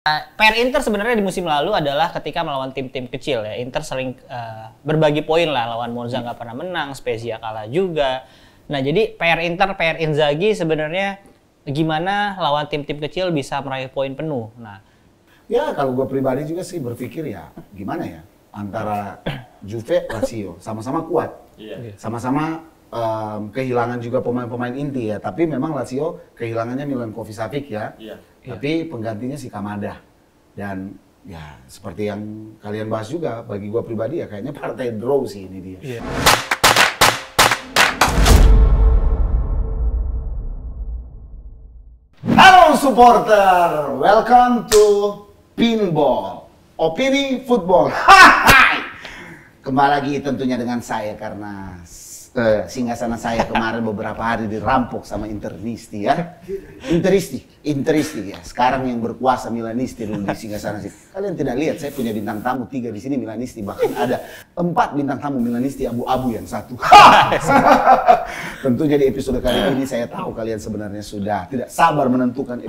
PR Inter sebenarnya di musim lalu adalah ketika melawan tim-tim kecil ya. Inter sering berbagi poin lah, lawan Monza nggak pernah menang, Spezia kalah juga. Nah jadi PR Inter, PR Inzaghi sebenarnya gimana lawan tim-tim kecil bisa meraih poin penuh. Nah, ya kalau gue pribadi juga sih berpikir ya gimana ya antara Juve, Lazio sama-sama kuat, sama-sama kehilangan juga pemain-pemain inti ya. Tapi memang Lazio kehilangannya Milinkovic-Savic ya. Tapi penggantinya si Kamada. Dan ya seperti yang kalian bahas juga, bagi gue pribadi ya kayaknya partai draw sih ini dia. Halo supporter, welcome to Pinball, Opini Football. Hai! Kembali lagi tentunya dengan saya karena singgasana saya kemarin beberapa hari dirampok sama Interisti ya. Interisti ya. Sekarang yang berkuasa Milanisti dulu di singgasana sih. Kalian tidak lihat saya punya bintang tamu 3 di sini Milanisti, bahkan ada 4 bintang tamu Milanisti abu-abu yang satu. Tentunya di episode kali ini saya tahu kalian sebenarnya sudah tidak sabar menentukan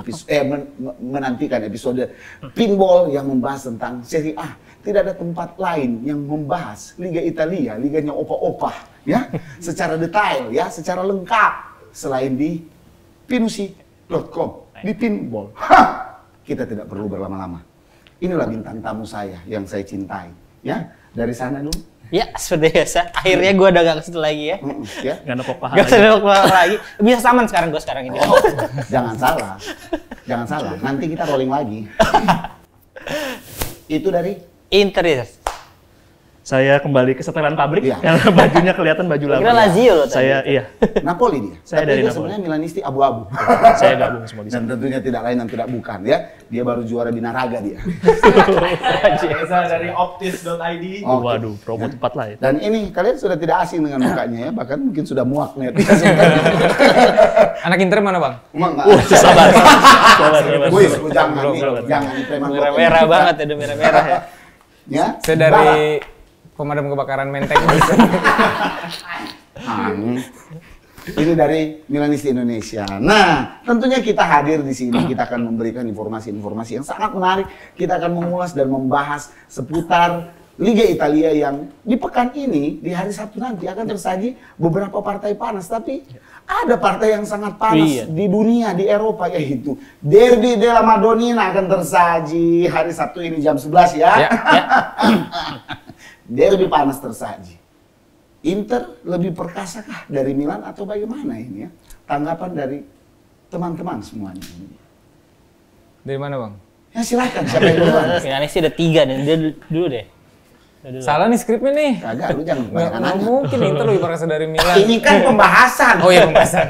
menantikan episode Pinball yang membahas tentang Serie A. Tidak ada tempat lain yang membahas Liga Italia, liganya opa-opa ya, secara detail ya, secara lengkap selain di pinusi.com, di Pinball. Kita tidak perlu berlama-lama. Inilah bintang tamu saya yang saya cintai ya. Dari sana dulu. ya seperti biasa. Akhirnya gue udah gak ke situ lagi ya. Ya. Gak nepok paha lagi. Bisa saman sekarang gue sekarang ini. Oh, jangan salah. Jangan salah. Nanti kita rolling lagi. Itu dari Inter ya. Saya kembali ke setelan pabrik, Iya. karena bajunya kelihatan baju lama. Kira Lazio loh tadi. Saya, iya. Napoli dia. Saya Tapi dari dia Napoli. sebenarnya Milanisti abu-abu. Saya gabung semua di Dan sana. tentunya tidak lain dan tidak bukan ya. Dia baru juara Binaraga dia. Reza dari optis.id. Oke. Waduh, promo tempat lain. Dan ini kalian sudah tidak asing dengan mukanya ya, bahkan mungkin sudah muak nih. Anak Inter mana bang? Emang Sabar. Wih, jangan nih, Belum. jangan nih preman Merah-merah banget ya, udah merah-merah ya. Ya. Saya dari pemadam kebakaran Menteng. Ini dari Milanisti Indonesia. Nah, tentunya kita hadir di sini, kita akan memberikan informasi-informasi yang sangat menarik. Kita akan mengulas dan membahas seputar Liga Italia yang di pekan ini, di hari Sabtu nanti akan tersaji beberapa partai panas. Tapi ada partai yang sangat panas di dunia, di Eropa, yaitu Derby della Madonnina akan tersaji hari Sabtu ini jam 11 ya. Derby panas tersaji. Inter lebih perkasakah dari Milan atau bagaimana ini ya? Tanggapan dari teman-teman semuanya. Dari mana bang? Ya silakan, siapa yang duluan? Finalnya sih ada 3 nih, dia dulu deh. Salah nih skripnya nih. Kagak, lu jangan Nggak kebanyakan nanya. mungkin Inter lebih perkasa dari Milan. Ini kan pembahasan. Oh iya pembahasan.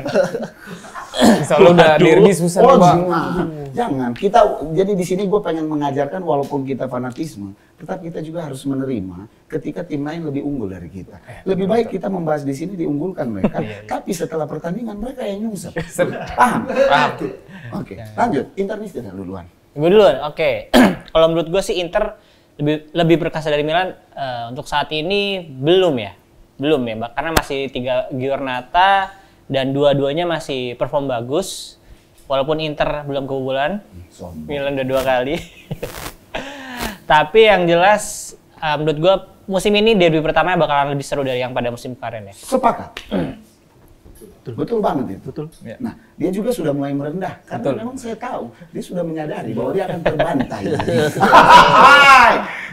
Soalnya udah derby susah Oh, bang. jangan. Kita jadi di sini gue pengen mengajarkan walaupun kita fanatisme, tetap kita juga harus menerima ketika tim lain lebih unggul dari kita. Lebih baik kita membahas di sini diunggulkan mereka, tapi setelah pertandingan mereka yang nyungsep. Paham? Paham. Oke, lanjut. Inter nih duluan. Gue duluan, oke. Kalau menurut gue sih Inter lebih perkasa dari Milan untuk saat ini belum ya, karena masih 3 giornata dan dua-duanya masih perform bagus. Walaupun Inter belum kebobolan, Milan udah 2 kali. Tapi yang jelas menurut gue musim ini derby pertamanya bakalan lebih seru dari yang pada musim kemarin ya. Sepakat. Betul banget itu. Betul. Ya. Nah, dia juga sudah mulai merendah karena Betul. memang saya tahu dia sudah menyadari bahwa dia akan terbantai.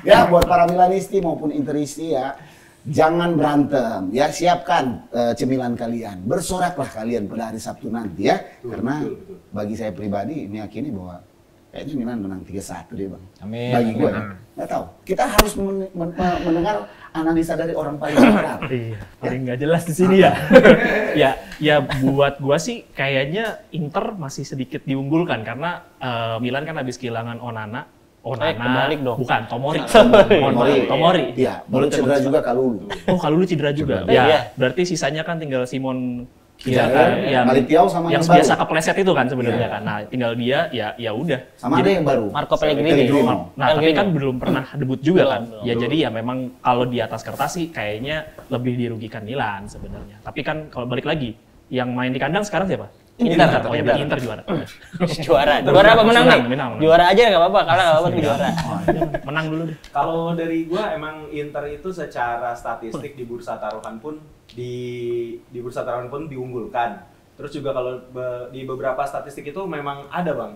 Ya, buat para Milanisti maupun Interisti ya, jangan berantem. Ya, siapkan cemilan kalian. Bersoraklah kalian pada hari Sabtu nanti ya. Karena bagi saya pribadi meyakini bahwa kayaknya Milan menang 3-1 deh bang. Amin. Bagi gue ya. Nggak tahu. Kita harus mendengar analisa dari orang paling benar. Iya, jadi nggak jelas di sini ya. ya buat gua sih kayaknya Inter masih sedikit diunggulkan karena Milan kan habis kehilangan Onana. kebalik dong. Bukan, Tomori. Tomori. Iya, baru cedera juga Kalulu. Oh, Kalulu cedera juga. Cedera. Iya. Ya, berarti sisanya kan tinggal Simon Iya, yang Malitiao sama yang yang baru. biasa kepleset itu kan sebenarnya Iya. kan. Nah, tinggal dia ya udah. Sama ada yang baru. Marco Pellegrini. Pellegrino. Nah, tapi kan belum pernah debut juga kan. Belum. Ya jadi ya memang kalau di atas kertas sih kayaknya lebih dirugikan Milan sebenarnya. Tapi kan kalau balik lagi, yang main di kandang sekarang siapa? Inter. Oh ya, berarti Inter juara. Juara apa menang nih? Menang. Juara aja nggak apa-apa, kalah nggak apa-apa tapi juara. Menang dulu deh. Kalau dari gua emang Inter itu secara statistik di bursa taruhan pun diunggulkan. Terus juga kalau di beberapa statistik itu memang ada bang,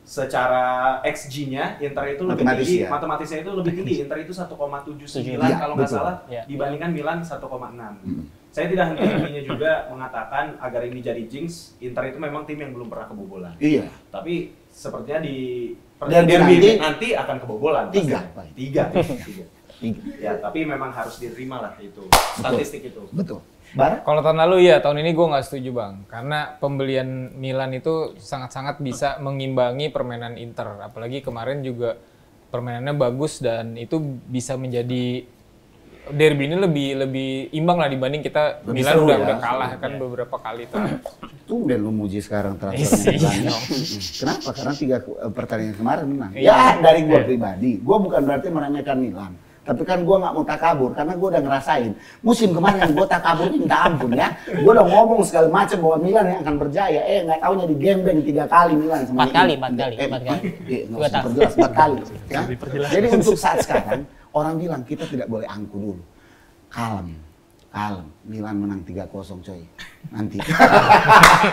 secara XG-nya Inter itu lebih tinggi, matematisnya itu lebih tinggi. Inter itu 1,79 kalau nggak salah, dibandingkan Milan 1,6. Saya tidak henti-hentinya juga mengatakan agar ini jadi jinx, Inter itu memang tim yang belum pernah kebobolan. Iya. Tapi sepertinya di derby nanti akan kebobolan. 3. Ya, tapi memang harus diterima lah itu statistik itu. Betul. Bar? Kalau tahun lalu ya, tahun ini gue nggak setuju bang. Karena pembelian Milan itu sangat-sangat bisa mengimbangi permainan Inter. Apalagi kemarin juga permainannya bagus dan itu bisa menjadi derby ini lebih imbang lah dibanding kita Lebih Milan seru udah ya. kalah kan beberapa kali tuh. Tumben lu muji sekarang transfer Iya. Milan. Kenapa? Karena 3 pertandingan kemarin menang. Ya dari gua pribadi, gua bukan berarti meremehkan Milan. Tapi kan gua nggak mau takabur karena gua udah ngerasain. Musim kemarin gua takabur minta ampun ya. Gua udah ngomong segala macam bahwa Milan yang akan berjaya. Nggak taunya di gembeng 3 kali Milan sama 4 kali. Nggak usah perjelas 4 kali. Ya? Jadi untuk saat sekarang orang bilang kita tidak boleh angku dulu. Kalem. Milan menang 3-0 coy. Nanti.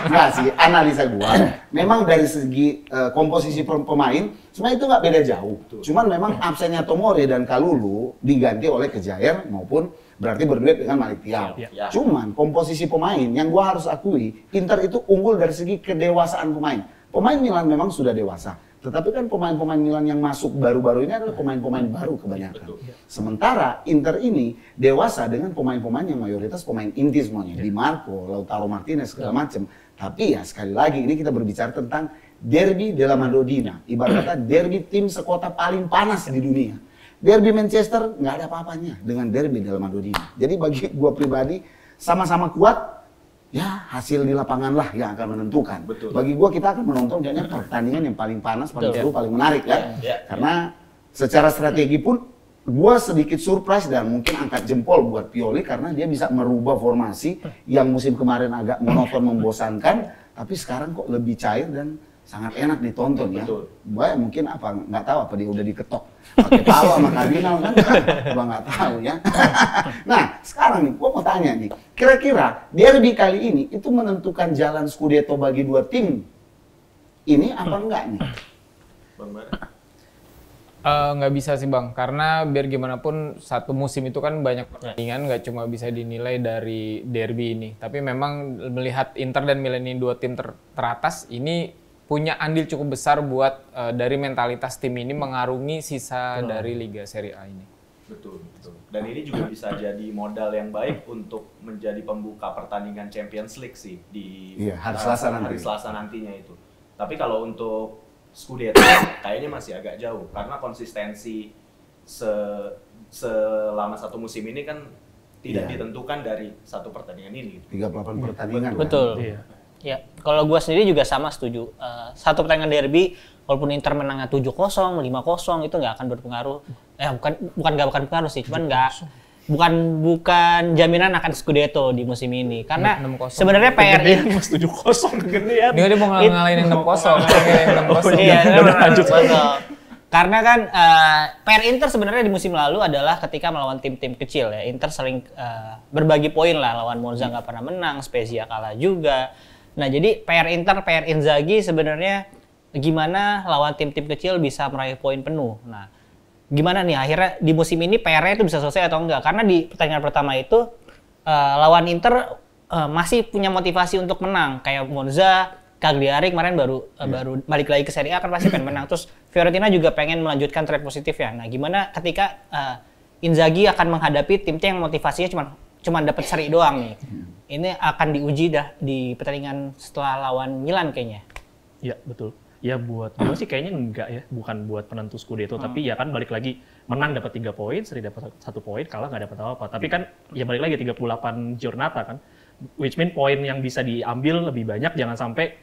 Nggak sih, analisa gua. Memang dari segi komposisi pemain, sebenarnya itu nggak beda jauh. Cuman memang absennya Tomori dan Kalulu diganti oleh Kejair maupun berarti berduet dengan Malik Thiaw. Ya. Cuman komposisi pemain yang gua harus akui, Inter itu unggul dari segi kedewasaan pemain. Pemain Milan memang sudah dewasa. Tetapi kan pemain-pemain Milan yang masuk baru-baru ini adalah pemain-pemain baru kebanyakan. Sementara Inter ini dewasa dengan pemain-pemain yang mayoritas pemain inti semuanya. Di Marco, Lautaro Martinez, segala macam. Tapi ya sekali lagi ini kita berbicara tentang derby della Madonnina. Ibarat kata derby tim sekota paling panas di dunia. Derby Manchester nggak ada apa-apanya dengan derby della Madonnina. Jadi bagi gua pribadi sama-sama kuat. Ya hasil di lapangan lah yang akan menentukan. Betul. Bagi gua kita akan menonton kayaknya pertandingan yang paling panas, paling seru, paling menarik ya. Karena secara strategi pun gua sedikit surprise dan mungkin angkat jempol buat Pioli karena dia bisa merubah formasi yang musim kemarin agak monoton membosankan, tapi sekarang kok lebih cair dan sangat enak ditonton ya. Gua mungkin apa nggak tahu apa dia udah diketok pakai palu sama kardinal kan? Gua nggak tahu ya. Nah sekarang nih, gua mau tanya nih, kira-kira derby kali ini itu menentukan jalan Scudetto bagi dua tim ini apa enggak nih? Bang Bara? Nggak bisa sih bang, karena biar gimana pun satu musim itu kan banyak pertandingan, nggak cuma bisa dinilai dari derby ini. Tapi memang melihat Inter dan Milan ini dua tim teratas, ini punya andil cukup besar buat dari mentalitas tim ini mengarungi sisa dari Liga Serie A ini. Betul. Dan ini juga bisa jadi modal yang baik untuk menjadi pembuka pertandingan Champions League sih di hari Selasa nanti. Hari Selasa nantinya itu. Tapi kalau untuk Scudetto kayaknya masih agak jauh karena konsistensi selama satu musim ini kan tidak ditentukan dari satu pertandingan ini. 38 pertandingan. Betul. Iya. Ya, kalau gua sendiri juga sama setuju. Satu pertandingan derby, walaupun Inter menangnya 7-0, 5-0 itu nggak akan berpengaruh. Bukan nggak akan berpengaruh sih, cuman bukan jaminan akan Scudetto di musim ini. Karena sebenarnya PR ini Mas 7-0 kegedean. Dia mau ngalahin yang 6-0, yang 6-0. Iya, udah lanjut. Karena kan PR Inter sebenarnya di musim lalu adalah ketika melawan tim-tim kecil ya. Inter sering berbagi poin lah, lawan Monza nggak pernah menang, Spezia kalah juga. Nah jadi PR Inter, PR Inzaghi sebenarnya gimana lawan tim-tim kecil bisa meraih poin penuh. Nah gimana nih akhirnya di musim ini PR-nya itu bisa selesai atau enggak? Karena di pertandingan pertama itu lawan Inter masih punya motivasi untuk menang. Kayak Monza, Cagliari kemarin baru balik lagi ke Serie A kan pasti pengen menang. Terus Fiorentina juga pengen melanjutkan tren positif ya. Nah gimana ketika Inzaghi akan menghadapi tim-tim yang motivasinya cuma dapat seri doang nih. Ini akan diuji dah di pertandingan setelah lawan Milan kayaknya. Iya, betul. Ya buat gue sih kayaknya enggak ya, bukan buat penentu Scudetto, tapi ya kan balik lagi menang dapat 3 poin, seri dapat 1 poin, kalah nggak dapat apa-apa. Tapi kan ya balik lagi 38 giornata kan, which mean poin yang bisa diambil lebih banyak, jangan sampai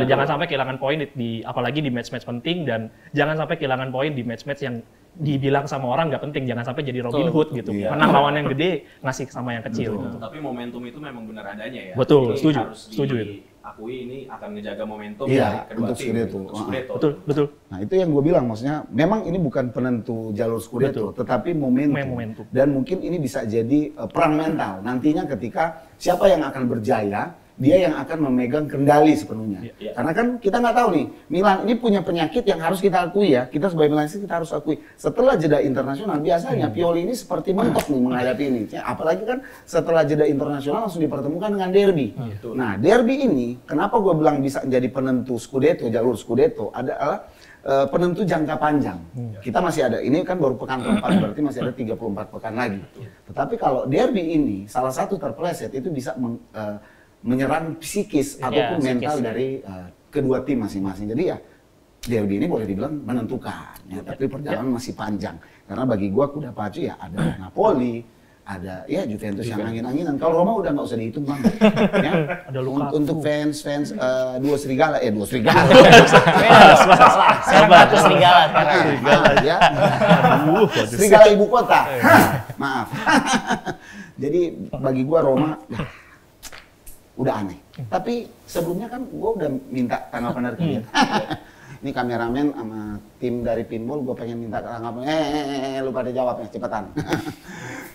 jangan sampai kehilangan poin di apalagi di match-match penting dan jangan sampai kehilangan poin di match-match yang dibilang sama orang nggak penting, jangan sampai jadi Robin Hood gitu. Iya. Menang lawan yang gede, ngasih sama yang kecil. Gitu. Tapi momentum itu memang benar adanya ya. Betul, ini setuju, harus setuju itu. diakui ini akan ngejaga momentum Iya, dari kedua untuk tim. Scudetto. Untuk Scudetto. Betul. Nah itu yang gue bilang, maksudnya memang ini bukan penentu jalur Scudetto, tetapi momentum. Dan mungkin ini bisa jadi perang mental nantinya ketika siapa yang akan berjaya, dia yang akan memegang kendali sepenuhnya. Karena kan kita nggak tahu nih, Milan ini punya penyakit yang harus kita akui ya. Kita sebagai Milanis kita harus akui. Setelah jeda internasional, biasanya Pioli ini seperti mentok nih menghadapi ini. Apalagi kan setelah jeda internasional langsung dipertemukan dengan derby. Nah derby ini, kenapa gue bilang bisa menjadi penentu Scudetto, jalur Scudetto, adalah penentu jangka panjang. Kita masih ada, ini kan baru pekan keempat, berarti masih ada 34 pekan lagi. Tetapi kalau derby ini, salah satu terpeleset itu bisa menyerang psikis ataupun mental dari kedua tim masing-masing. Jadi ya derby ini boleh dibilang menentukan, ya, tapi perjalanan masih panjang. Karena bagi gua kuda pacu ya ada Napoli, ada ya Juventus yang angin-anginan. Kalau Roma udah nggak usah dihitung bang. Ya. Ada Lukaku. Untuk fans dua serigala. Sabar, serigala sekarang. Ya. Serigala ibu kota. Maaf. Jadi bagi gua Roma udah aneh. Tapi sebelumnya kan gue udah minta tanggapan dari kalian. Ini kameramen sama tim dari Pinball, gue pengen minta tanggapan. Lu pada jawab ya, cepetan.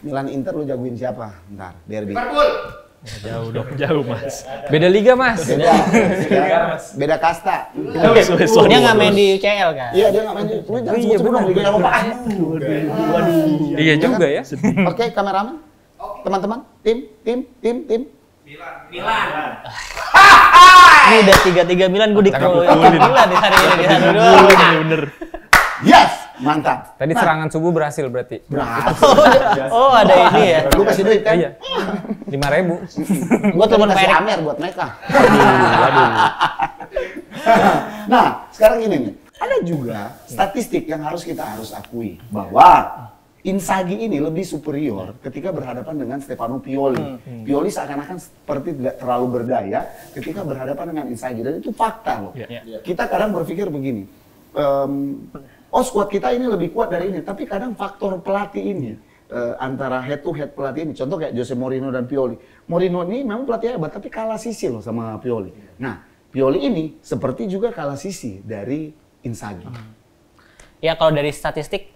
Milan Inter lu jagoin siapa? Ntar, derby. Jauh mas. Beda liga mas. Beda kasta. Dia nggak main di UCL kan? Iya, dia nggak main di. Lu jangan sebut dong Liga Eropa. Waduh. Iya juga ya. Oke, kameramen. Teman-teman, tim. Milan. Ini udah 3-3 Milan, gue dikeluarin Milan di hari ini. Bener. Yes, mantap. Tadi serangan subuh berhasil berarti. Oh ada ini ya. Lu kasih duit kan? Iya. 5.000. Gue telepon Pak kasih Erik. Amer buat mereka. Nah, sekarang ini nih. Ada juga statistik yang kita harus akui bahwa Inzaghi ini lebih superior ketika berhadapan dengan Stefano Pioli. Pioli seakan-akan seperti tidak terlalu berdaya ketika berhadapan dengan Inzaghi, dan itu fakta loh. Kita kadang berpikir begini, squad kita ini lebih kuat dari ini, tapi kadang faktor pelatih ini antara head to head pelatih ini, contoh kayak Jose Mourinho dan Pioli. Mourinho ini memang pelatih hebat, tapi kalah sisi loh sama Pioli. Nah, Pioli ini seperti juga kalah sisi dari Inzaghi. Ya kalau dari statistik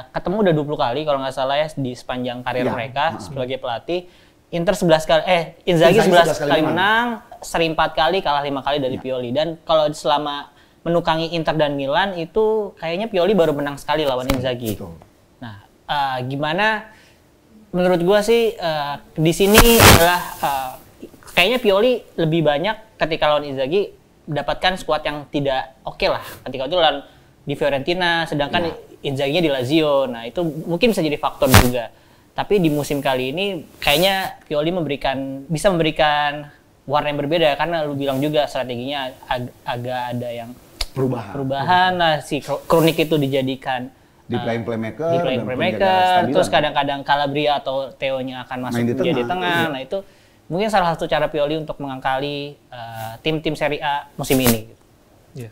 ketemu udah 20 kali kalau nggak salah ya di sepanjang karir mereka sebagai pelatih. Inter 11 kali Inzaghi 11 kali menang, seri 4 kali, kalah 5 kali dari Pioli. Dan kalau selama menukangi Inter dan Milan itu kayaknya Pioli baru menang sekali lawan Inzaghi. Nah, gimana menurut gua sih di sini adalah kayaknya Pioli lebih banyak ketika lawan Inzaghi mendapatkan skuad yang tidak oke lah. Ketika itu lawan di Fiorentina, sedangkan Inzaghi-nya di Lazio. Nah, itu mungkin bisa jadi faktor juga. Tapi di musim kali ini kayaknya Pioli bisa memberikan warna yang berbeda karena lu bilang juga strateginya agak ada yang perubahan lah, si Kronik itu dijadikan di playing playmaker, terus kadang-kadang Calabria atau Theo-nya akan masuk di tengah. Nah, itu mungkin salah satu cara Pioli untuk mengangkali tim-tim Serie A musim ini. Iya.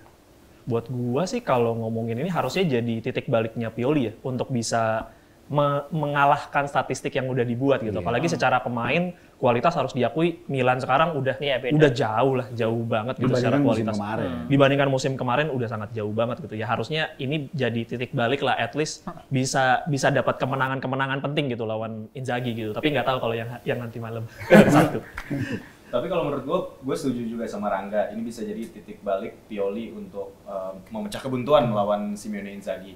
Buat gua sih kalau ngomongin ini harusnya jadi titik baliknya Pioli ya untuk bisa mengalahkan statistik yang udah dibuat gitu. Apalagi secara pemain kualitas harus diakui Milan sekarang udah jauh banget gitu secara kualitas. Dibandingkan musim kemarin udah sangat jauh banget gitu. Ya harusnya ini jadi titik balik lah, at least bisa dapat kemenangan penting gitu lawan Inzaghi gitu. Tapi nggak tahu kalau yang nanti malam. Satu. Tapi kalau menurut gue setuju juga sama Rangga. Ini bisa jadi titik balik Pioli untuk memecah kebuntuan melawan Simone Inzaghi.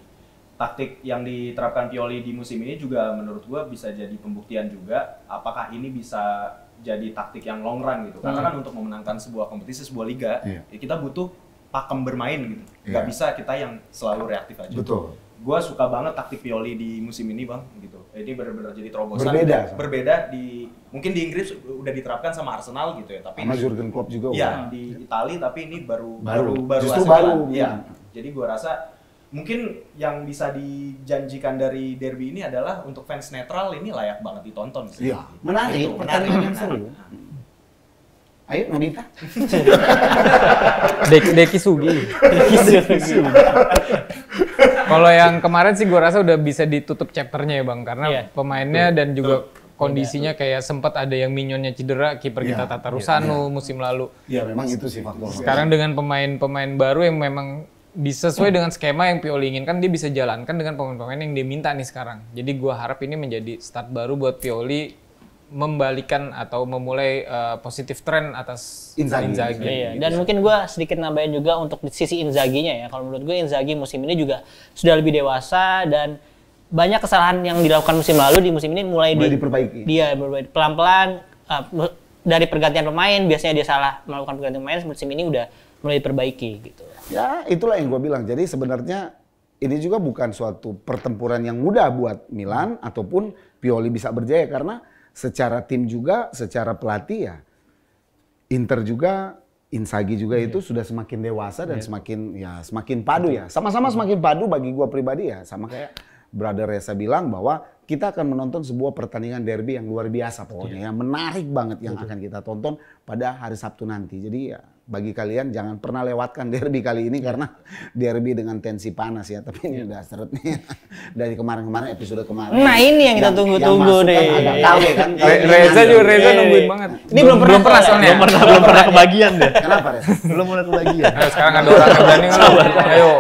Taktik yang diterapkan Pioli di musim ini juga menurut gue bisa jadi pembuktian juga. Apakah ini bisa jadi taktik yang long run gitu? Karena kan untuk memenangkan sebuah kompetisi, sebuah liga, ya kita butuh pakem bermain gitu. Gak bisa kita yang selalu reaktif aja. Betul. Gue suka banget taktik Pioli di musim ini bang, gitu. Ini benar-benar jadi terobosan. Berbeda mungkin di Inggris udah diterapkan sama Arsenal gitu ya, tapi sama Jurgen Klopp juga. Iya, di Italia, tapi ini baru. Ya. Jadi gue rasa mungkin yang bisa dijanjikan dari derby ini adalah untuk fans netral ini layak banget ditonton sih. Iya, menarik, pertandingan yang seru. Ayo Nobita. Deki Sugi. Kalau yang kemarin sih gue rasa udah bisa ditutup chapternya ya Bang, karena pemainnya dan juga kondisinya kayak sempat ada yang minyonnya cedera, kiper kita Tata Rusano musim lalu. Iya memang itu sih faktor. Sekarang dengan pemain-pemain baru yang memang sesuai dengan skema yang Pioli inginkan, dia bisa jalankan dengan pemain-pemain yang dia minta nih sekarang. Jadi gue harap ini menjadi start baru buat Pioli membalikan atau memulai positif tren atas Inzaghi. Iya. Dan mungkin gue sedikit nambahin juga untuk sisi Inzaghi-nya ya. Kalau menurut gue Inzaghi musim ini juga sudah lebih dewasa dan banyak kesalahan yang dilakukan musim lalu di musim ini mulai diperbaiki. Dia pelan-pelan dari pergantian pemain, biasanya dia salah melakukan pergantian pemain, musim ini udah mulai diperbaiki gitu. Ya itulah yang gue bilang. Jadi sebenarnya ini juga bukan suatu pertempuran yang mudah buat Milan ataupun Pioli bisa berjaya karena secara tim juga, secara pelatih ya, Inter juga, Inzaghi juga itu sudah semakin dewasa dan semakin padu ya. Sama-sama semakin padu bagi gua pribadi ya, sama kayak Brother Reza bilang bahwa kita akan menonton sebuah pertandingan derby yang luar biasa pokoknya, yang menarik banget yang akan kita tonton pada hari Sabtu nanti. Jadi ya bagi kalian jangan pernah lewatkan derby kali ini karena derby dengan tensi panas ya. Tapi ini udah seret nih dari kemarin-kemarin episode kemarin. Nah ini yang kita tunggu-tunggu deh. Kan, Reza nungguin banget. Ini belum pernah soalnya. Belum pernah kebagian deh. Kenapa Reza? Belum pernah kebagian. Nah, sekarang ada orang yang berani. Ayo.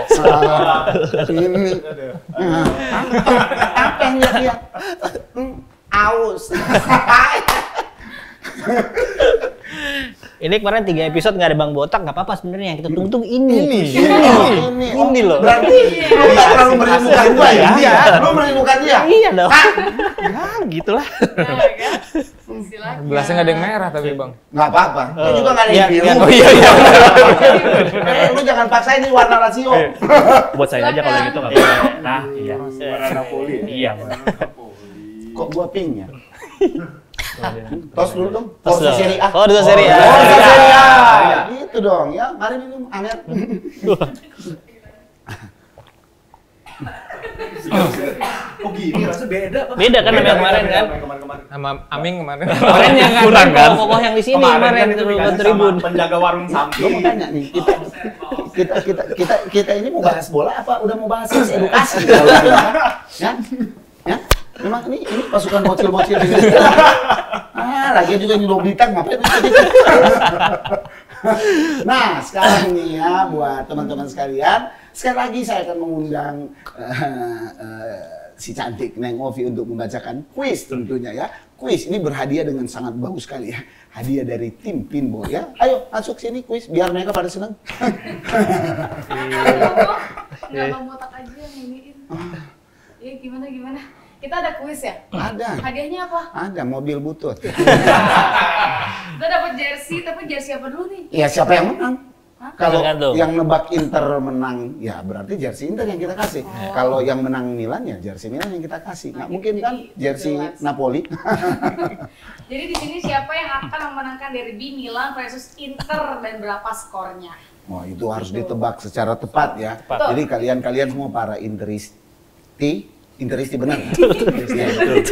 Ini. Apa yang dia? Aus. Ini kemarin 3 episode nggak ada Bang Botak, nggak apa-apa sebenarnya. Yang kita tunggu ini loh. Berarti lu nggak terlalu merindukan gua ya? Iya. Lu merindukan dia? Iya dong. Ya gitulah. Gelasnya nggak ada yang merah tapi Bang. Nggak apa-apa. Ini juga nggak ada yang biru. Oh iya. Lu jangan paksain ini warna rasio. Buat saya aja kalau gitu nggak apa-apa. Nah, iya. Warna Napoli. Iya. Kok gua pink ya? Tos dulu dong. Forza Serie A. Oh, Forza Serie A. Forza Serie A. Gitu dong ya. Mari minum Amer. Oh gini rasanya beda. Beda kan sama yang kemarin kan? Sama Aming kemarin. Kemarin yang Kurang kan? kokoh yang di sini kemarin itu tribun. Penjaga warung Gue samping. mau tanya nih, kita ini mau bahas bola apa udah mau bahas edukasi? Ya? Memang ini pasukan bocil-bocil ini. Lagi juga ini Nobita ngapain itu? Nah, sekarang nih ya buat teman-teman sekalian, sekali lagi saya akan mengundang si cantik Neng Ovi untuk membacakan kuis tentunya ya. Kuis ini berhadiah dengan sangat bagus sekali ya. Hadiah dari tim Pinball ya. Ayo masuk sini kuis biar mereka pada senang. Nggak mau Botak aja yang iniin. Ya gimana? Kita ada kuis ya? Ada. Hadiahnya apa? Ada mobil butut. Kita dapat jersey, tapi jersey apa dulu nih? Ya siapa yang menang? Kalau Tergantung. yang nebak Inter menang, ya berarti jersey Inter yang kita kasih. Kalau yang menang Milan, ya jersey Milan yang kita kasih. Nggak mungkin kan jersey Napoli. Jadi di sini siapa yang akan memenangkan derby Milan versus Inter dan berapa skornya? Wah itu harus ditebak secara tepat ya. Tepat. Jadi kalian semua para Interisti benar ya?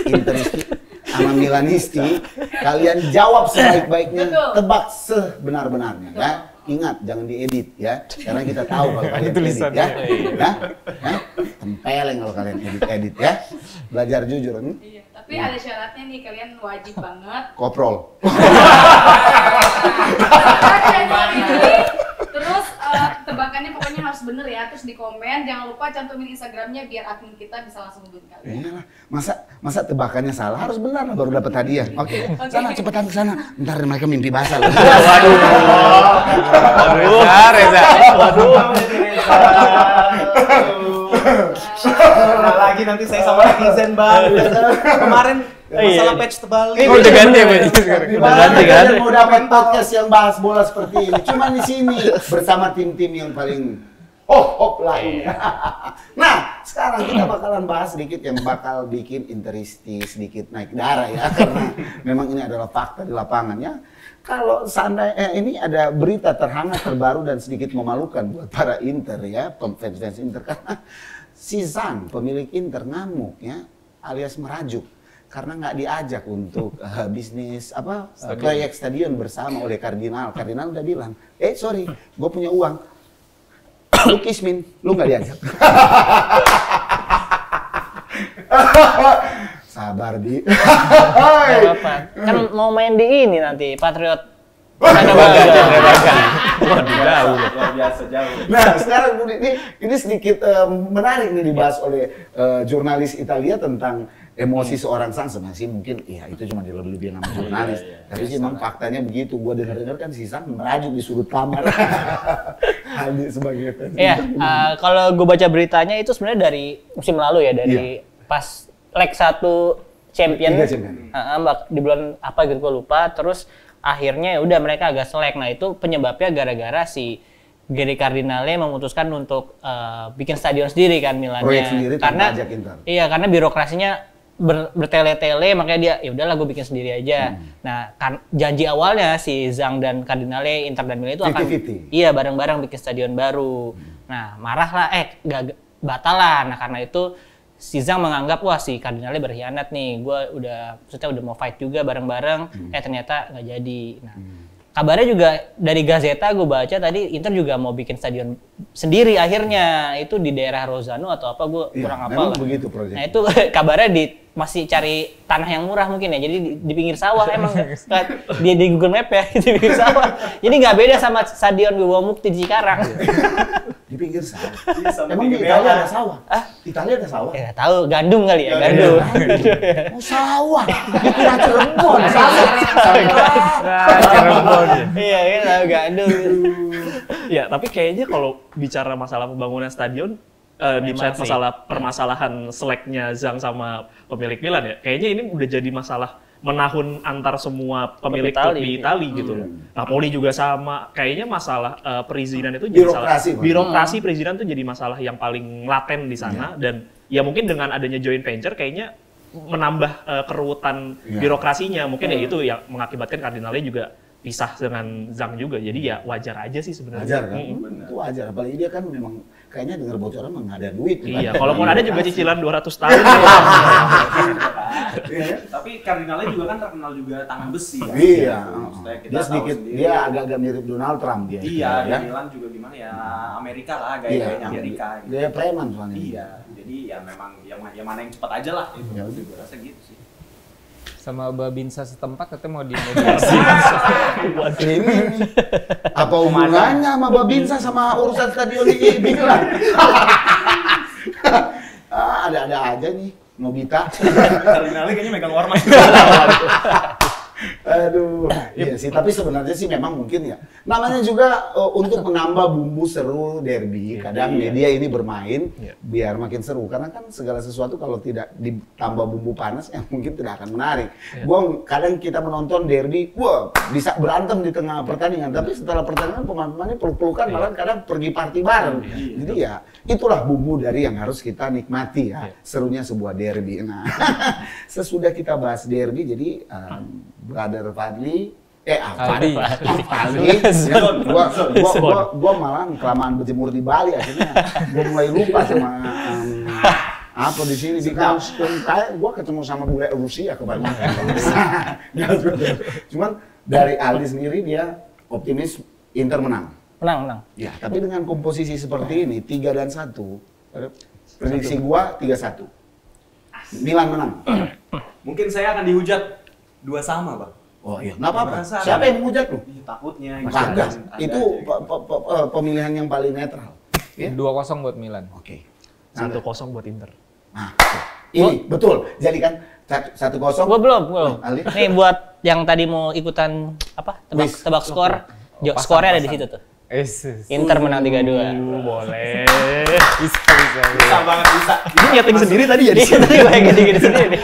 Interisti sama Milanisti, kalian jawab sebaik-baiknya, tebak sebenar-benarnya ya. Ingat jangan diedit ya, karena kita tahu kalau kalian edit ya. Tempeleng kalau kalian edit ya. Belajar jujur. Iya, tapi ada syaratnya nih, kalian wajib banget. Koprol. Terus tebakannya pokoknya harus bener ya, terus di komen, jangan lupa cantumin Instagramnya biar admin kita bisa langsung hubungin kalian. Iyalah, masa tebakannya salah harus benar lah baru dapat hadiah. Oke, sana cepetan ke sana. Ntar mereka mimpi basah loh. Reza. Nah, lagi nanti saya sama netizen Bang. Kemarin masalah patch terbalik. Oh, udah ganti ya Bang? Udah ganti kan? Kalian mau dapat podcast yang bahas bola seperti ini. Cuma di sini bersama tim-tim yang paling lain. Nah, sekarang kita bakalan bahas sedikit yang bakal bikin Interisti sedikit naik darah ya, karena memang ini adalah fakta di lapangan ya. Kalau seandainya ini ada berita terhangat terbaru dan sedikit memalukan buat para Inter ya, fans Inter, karena si Zhang pemilik Inter ngamuk ya, alias merajuk. karena nggak diajak untuk bisnis proyek stadion bersama oleh Kardinal. Kardinal udah bilang, sorry, gue punya uang. Lu kismin, lu nggak diajak. Sabar Di. Apa? Kan mau main di ini nanti Patriot. Ada Jauh, luar biasa jauh. Nah sekarang ini sedikit menarik nih dibahas oleh jurnalis Italia tentang emosi seorang sang. Sebenarnya mungkin ya itu cuma dilebih-lebihin sama jurnalis. Tapi sih memang faktanya begitu. Gua dengar-dengar kan si Sang merajuk di sudut kamar. Aldi sebagai fans. Iya, kalau gue baca beritanya itu sebenarnya dari musim lalu ya, dari pas leg 1 champion. Di bulan apa gitu gue lupa. Terus akhirnya ya udah mereka agak selek. Nah itu penyebabnya gara-gara si Geri Cardinale memutuskan untuk bikin stadion sendiri kan Milannya. Proyek sendiri karena ajak Inter. Iya, karena birokrasinya bertele-tele, makanya dia ya udahlah gue bikin sendiri aja. Nah, kan janji awalnya si Zhang dan Cardinale, Inter dan Milan itu akan iya bareng-bareng bikin stadion baru. Nah, marah lah, batal lah. Nah, karena itu si Zhang menganggap wah si Cardinale berkhianat nih. Gue maksudnya udah mau fight juga bareng-bareng, ternyata nggak jadi. Nah, kabarnya juga dari Gazzetta gue baca tadi Inter juga mau bikin stadion sendiri akhirnya itu di daerah Rozzano atau apa gue kurang hafal lah. Begitu proyek. Nah itu kabarnya masih cari tanah yang murah mungkin ya, jadi di pinggir sawah emang di Google Map ya di pinggir sawah. Jadi nggak beda sama stadion Wiwamukti di Cikarang. Di pinggir sawah. Emang di Italia ada sawah? Italia ada sawah? Ya tahu, gandum kali ya, gandum. Oh sawah, dikira Cirebon. Cirebon. Iya, tahu gandum. Ya, tapi kayaknya kalau bicara masalah pembangunan stadion, di masalah permasalahan seleknya Zhang sama pemilik Milan ya, kayaknya ini udah jadi masalah menahun antar semua pemilik klub di Itali gitu loh. Napoli juga sama, kayaknya masalah perizinan itu jadi birokrasi perizinan itu jadi masalah yang paling laten di sana dan ya mungkin dengan adanya joint venture kayaknya menambah keruwetan birokrasinya mungkin ya itu yang mengakibatkan Cardinale juga pisah dengan Zhang juga, jadi ya wajar aja sih sebenarnya. Wajar kan? Itu wajar, apalagi dia kan memang kayaknya dengar bocoran memang nggak ada duit. Iya, kalaupun ada juga cicilan 200 tahun. Tapi Cardinale juga kan terkenal juga tangan besi ya. Iya. Dia sedikit, dia agak-agak mirip Donald Trump dia. Iya, di Milan juga gimana ya, Amerika lah, gaya-gayanya Amerika. Dia preman soalnya. Iya, jadi ya memang yang mana yang cepat aja lah. Itu gue rasa gitu sih. Sama Babinsa setempat katanya mau dimodifikasi. Ini apa hubungannya sama Babinsa sama urusan stadion di Milan? Ada-ada aja nih Nobita. Cardinale kayaknya megang ormas. Aduh, iya sih. Tapi sebenarnya sih memang mungkin ya. Namanya juga untuk menambah bumbu seru derby. Kadang media ini bermain biar makin seru. Karena kan segala sesuatu kalau tidak ditambah bumbu panas, ya mungkin tidak akan menarik. Kadang kita menonton derby, wah bisa berantem di tengah pertandingan. Tapi setelah pertandingan pemain-pemainnya peluk-pelukan, malah kadang pergi party bareng. Jadi ya itulah bumbu dari yang harus kita nikmati ya. Serunya sebuah derby. Nah, sesudah kita bahas derby, jadi Brother Fadli, Fadli, gua malah kelamaan berjemur di Bali akhirnya gua mulai lupa sama apa di sini di kampus kayak gua ketemu sama bule Rusia kebanyakan. Cuman dari Aldi sendiri dia optimis Inter menang. Menang. Ya, tapi dengan komposisi seperti ini 3 dan 1, prediksi gua 3-1. Milan menang. Mungkin saya akan dihujat 2 sama, Bang. Oh iya, nggak apa-apa. Siapa yang menghujat lu? Takutnya. Kagak. Itu pemilihan yang paling netral. 2-0 buat Milan. Oke. 1-0 buat Inter. Nah, ini betul. Jadi kan 1-0. Gua belum. Ali? Nih buat yang tadi mau ikutan apa? Tebak skor. Skornya ada di situ tuh. Inter menang 3-2. Boleh. Bisa banget bisa. Ini nyeting sendiri tadi jadi. Tadi gue yang gini sendiri.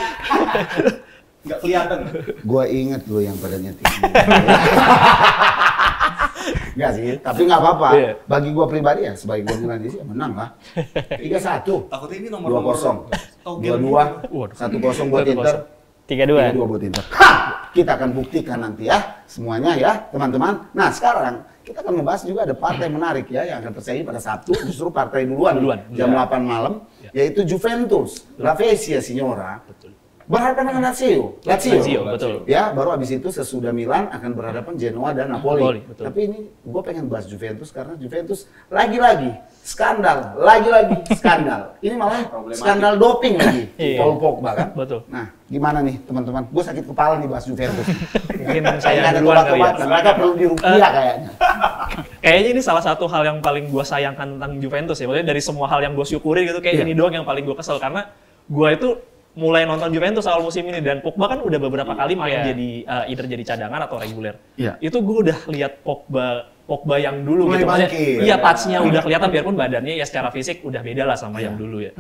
Nggak kelihatan. Gua inget lo yang pada nyeting. Enggak sih, tapi nggak apa-apa. Bagi gua pribadi ya, sebagai gua Milan sih menang lah. 3-1. Takutnya ini nomor 2-0. 2-2. 1-0 buat Inter. 3-2 buat Inter. Kita akan buktikan nanti ya semuanya ya teman-teman. Nah sekarang kita akan membahas juga ada partai menarik ya yang akan tersaji pada Sabtu, justru partai duluan jam 8 malam, yaitu Juventus, La Spezia Signora. berhadapan dengan Lazio. Lazio, betul. Ya, baru habis itu sesudah Milan akan berhadapan Genoa dan Napoli. Betul. Tapi ini gue pengen bahas Juventus karena Juventus lagi-lagi skandal, lagi-lagi skandal. Ini malah skandal doping lagi, Paul Pogba kan. Betul. Nah, gimana nih teman-teman? Gue sakit kepala nih bahas Juventus. Mungkin Saya saya ada duluan kali ya. mereka perlu dirupiah kayaknya. Kayaknya ini salah satu hal yang paling gue sayangkan tentang Juventus ya. Maksudnya dari semua hal yang gue syukuri gitu, kayak ini doang yang paling gue kesel. Karena gue itu mulai nonton Juventus awal musim ini, dan Pogba kan udah beberapa kali main jadi either jadi cadangan atau reguler. Itu gue udah lihat Pogba yang dulu gitu. Iya, touch-nya udah kelihatan biarpun badannya ya secara fisik udah beda lah sama yang dulu ya.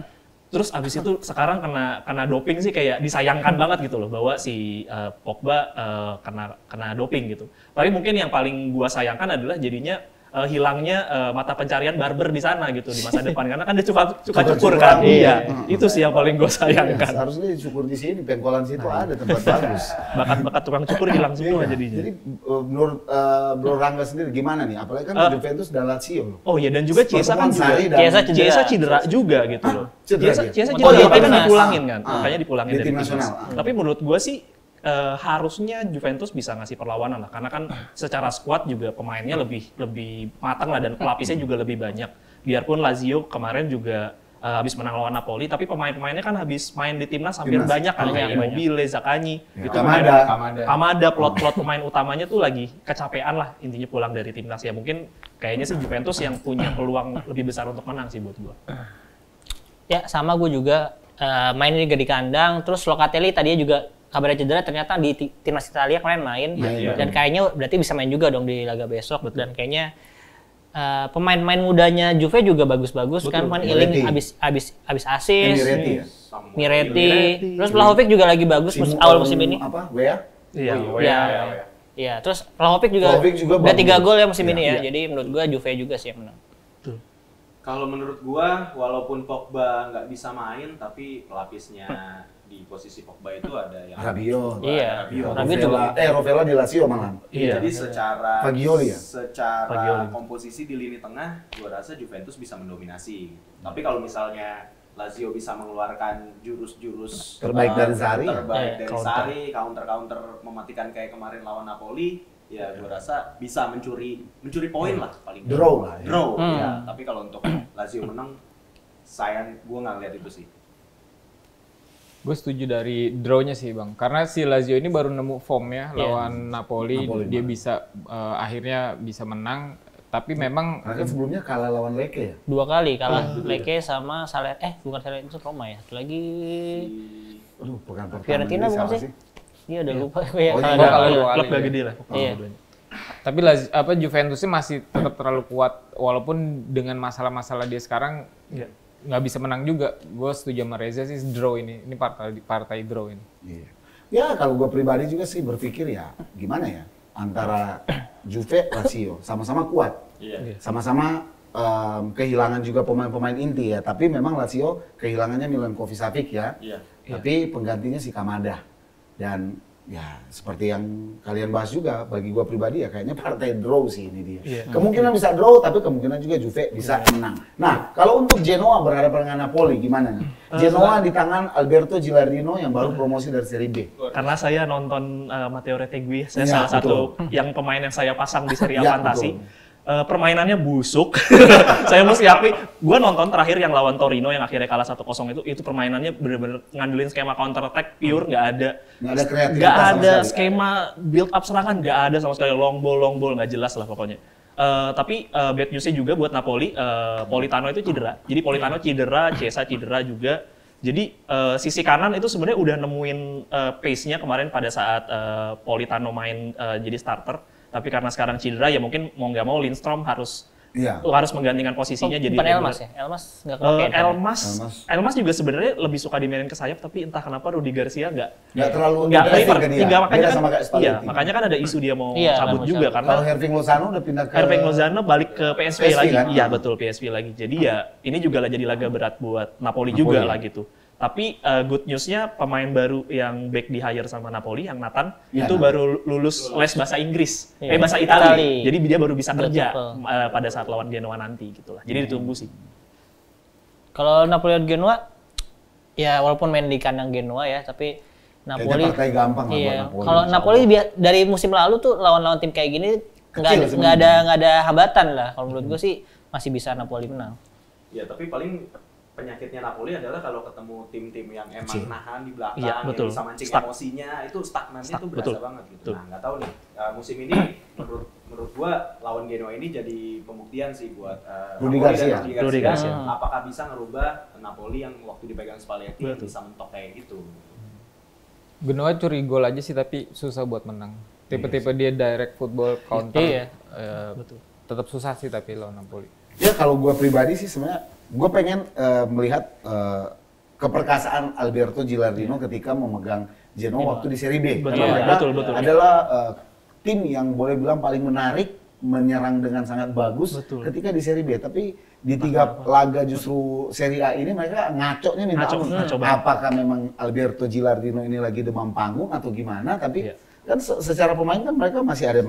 Terus abis itu sekarang kena doping sih, kayak disayangkan banget gitu loh bahwa si Pogba kena doping gitu. Tapi mungkin yang paling gua sayangkan adalah jadinya hilangnya mata pencarian barber di sana gitu di masa depan, karena kan dia suka cukur kan. Itu sih yang paling gua sayangkan. Harusnya cukur di sini, pengkolan situ ada tempat bagus. Bakat tukang cukur hilang semua jadinya. Jadi menurut Bro Rangga sendiri gimana nih? Apalagi kan Juventus dan Lazio. Oh iya, dan juga Chiesa kan Chiesa cedera juga gitu loh. Cedera, tapi kan dipulangin kan, makanya dipulangin dari tim nasional. Tapi menurut gua sih harusnya Juventus bisa ngasih perlawanan lah, karena kan secara squad juga pemainnya lebih matang lah, dan pelapisnya juga lebih banyak. Biarpun Lazio kemarin juga habis menang lawan Napoli, tapi pemain-pemainnya kan habis main di timnas hampir banyak kan, kayak Immobile, Zaccagni, itu Kamada, plot pemain utamanya tuh lagi kecapean lah intinya pulang dari timnas ya. Mungkin kayaknya sih Juventus yang punya peluang lebih besar untuk menang sih buat gua. Ya sama gue juga main juga di kandang, terus Locatelli tadinya juga kabarnya cedera, ternyata di timnas Italia kemarin main, dan kayaknya berarti bisa main juga dong di laga besok. Dan kayaknya pemain-pemain mudanya Juve juga bagus-bagus kan, Iling abis asis, Miretti, terus Vlahovic juga lagi bagus awal musim ini. Iya, terus Vlahovic juga udah 3 gol ya musim ini ya, jadi menurut gua Juve juga sih yang menang. Kalau menurut gua, walaupun Pogba nggak bisa main, tapi pelapisnya di posisi Pogba itu ada yang Rabiot. Iya. Rabiot juga. Rovella di Lazio malah. Jadi secara Fagioli ya? Secara komposisi di lini tengah, gua rasa Juventus bisa mendominasi. Tapi kalau misalnya Lazio bisa mengeluarkan jurus-jurus terbaik dari Sarri, counter mematikan kayak kemarin lawan Napoli, ya gue rasa bisa mencuri poin lah paling draw lah ya. Ya. Tapi kalau untuk Lazio menang, sayang gue nggak lihat itu sih. Gue setuju dari draw-nya sih Bang, karena si Lazio ini baru nemu formnya lawan Napoli dia bisa akhirnya bisa menang. Tapi memang karena sebelumnya kalah lawan Lecce ya? 2 kali kalah Lecce sama bukan Salernitana, itu Roma ya. Lagi pekan pertama Fiorentina bukan sih? Iya udah lupa klub gak gede lah. Tapi Juventusnya masih tetap terlalu kuat, walaupun dengan masalah-masalah dia sekarang nggak bisa menang juga. Gue setuju sama Reza sih, draw ini partai draw ini. Ya kalau gue pribadi juga sih berpikir ya gimana ya, antara Juve, Lazio sama-sama kuat, sama-sama kehilangan juga pemain-pemain inti ya. Tapi memang Lazio kehilangannya Milinkovic-Savic ya, tapi penggantinya si Kamada. Dan ya seperti yang kalian bahas juga, bagi gua pribadi ya kayaknya partai draw sih ini dia. Kemungkinan bisa draw, tapi kemungkinan juga Juve bisa menang. Nah, kalau untuk Genoa berhadapan dengan Napoli gimana nih? Genoa di tangan Alberto Gilardino yang baru promosi dari Serie B. Karena saya nonton Matteo Retegui, saya salah satu yang pemain yang saya pasang di Serie A Fantasi. Permainannya busuk. Saya mesti akui, gue nonton terakhir yang lawan Torino yang akhirnya kalah 1-0 itu permainannya bener-bener ngandelin skema counter attack pure, nggak ada skema build up serangan, nggak ada sama sekali, long ball nggak jelas lah pokoknya. Tapi bad newsnya juga buat Napoli, Politano itu cedera. Jadi Politano cedera, Chiesa cedera juga. Jadi sisi kanan itu sebenarnya udah nemuin pace-nya kemarin pada saat Politano main jadi starter. Tapi karena sekarang cedera ya mungkin mau nggak mau Lindstrom harus menggantikan posisinya jadi Elmas ya? Elmas nggak kepake. Elmas juga sebenarnya lebih suka dimainin ke sayap, tapi entah kenapa Rudy Garcia nggak terlalu prefer. Makanya kan ada isu dia mau cabut juga karena kalau Herving Lozano udah pindah ke Lozano balik ke PSV lagi. Iya betul, PSV lagi. Jadi ya ini juga jadi laga berat buat Napoli juga lah gitu. Tapi good news-nya pemain baru yang back di hire sama Napoli, yang Nathan, itu baru lulus les bahasa Inggris, bahasa Itali. Jadi dia baru bisa kerja pada saat lawan Genoa nanti gitu lah. Jadi ditunggu sih. Kalau Napoli dan Genoa, ya walaupun main di kandang Genoa ya, tapi Napoli partai gampang lah iya. buat Napoli. Kalau Napoli dari musim lalu tuh lawan-lawan tim kayak gini nggak ada hambatan lah. Kalau menurut gue sih masih bisa Napoli menang. Ya tapi paling penyakitnya Napoli adalah kalau ketemu tim-tim yang emang nahan di belakang, iya, yang bisa mancing emosinya, itu stagnannya tuh berasa banget gitu. Nah nggak tahu nih musim ini menurut gua lawan Genoa ini jadi pembuktian sih buat Rudi Garcia. Apakah bisa ngerubah Napoli yang waktu dipegang Spalletti bisa mentok kayak gitu? Genoa curi gol aja sih tapi susah buat menang. Tipe-tipe dia direct football counter. Betul. Tetap susah sih tapi lawan Napoli. Ya kalau gue pribadi sih sebenarnya gue pengen melihat keperkasaan Alberto Gilardino ketika memegang Genoa waktu di Serie B. Karena betul. adalah tim yang boleh bilang paling menarik, menyerang dengan sangat bagus ketika di Serie B. Tapi di 3 laga justru Serie A ini mereka ngaco-nya minta ampun. Apakah memang Alberto Gilardino ini lagi demam panggung atau gimana? Tapi kan secara pemain kan mereka masih ada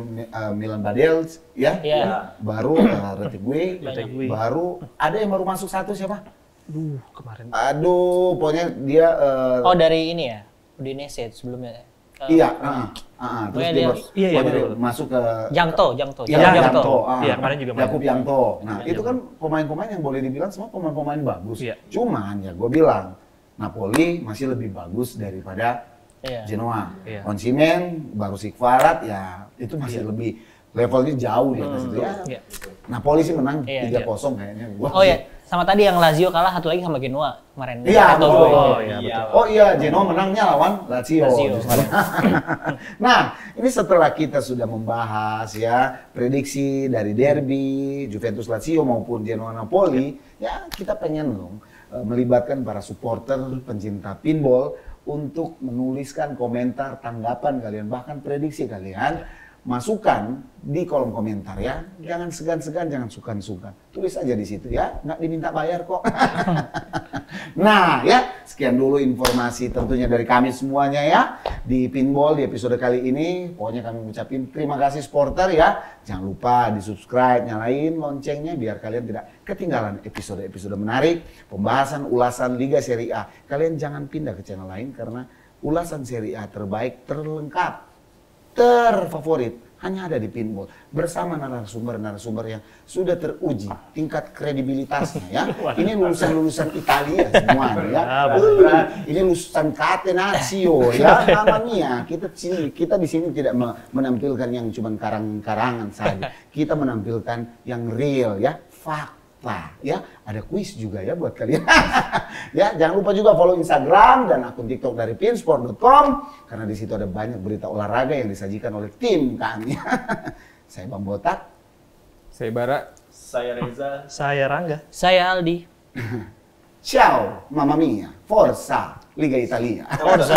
Milan Badels ya, baru Retegui, baru ada yang baru masuk satu siapa? Kemarin. Pokoknya dia dari ini ya, Udinese sebelumnya. Terus dia masuk ke Jangto. Kemarin juga Yakub Jangto. Nah, itu kan pemain-pemain yang boleh dibilang semua pemain-pemain bagus. Cuman ya gue bilang Napoli masih lebih bagus daripada Genoa. Osimhen, baru Sikvarat ya itu masih lebih levelnya jauh di atas itu ya. Napoli sih menang 3-0 kayaknya. Sama tadi yang Lazio kalah satu lagi sama Genoa kemarin. Genoa menangnya lawan Lazio. Nah, ini setelah kita sudah membahas ya prediksi dari derby Juventus Lazio maupun Genoa Napoli, ya kita pengen dong melibatkan para supporter pencinta pinball untuk menuliskan komentar, tanggapan kalian, bahkan prediksi kalian, masukkan di kolom komentar ya. Jangan segan-segan, jangan sungkan-sungkan. Tulis aja di situ ya, nggak diminta bayar kok. Nah ya, sekian dulu informasi tentunya dari kami semuanya ya. Di Pinball di episode kali ini, pokoknya kami mengucapkan terima kasih supporter ya. Jangan lupa di subscribe, nyalain loncengnya biar kalian tidak ketinggalan episode-episode menarik, pembahasan ulasan Liga Serie A. Kalian jangan pindah ke channel lain karena ulasan Serie A terbaik, terlengkap, terfavorit hanya ada di Pinball bersama narasumber-narasumber yang sudah teruji tingkat kredibilitasnya ya. Ini lulusan-lulusan Italia semua ya. Ini lulusan Catenaccio ya. Namanya kita di sini tidak menampilkan yang cuma karang-karangan saja. Kita menampilkan yang real ya, fakta ya. Ada kuis juga ya buat kalian. Ya, jangan lupa juga follow Instagram dan akun TikTok dari pinsport.com karena di situ ada banyak berita olahraga yang disajikan oleh tim kami. Saya Bang Botak, saya Bara, saya Reza, saya Rangga, saya Aldi. Ciao, mamma mia, forza Liga Italia. Forza.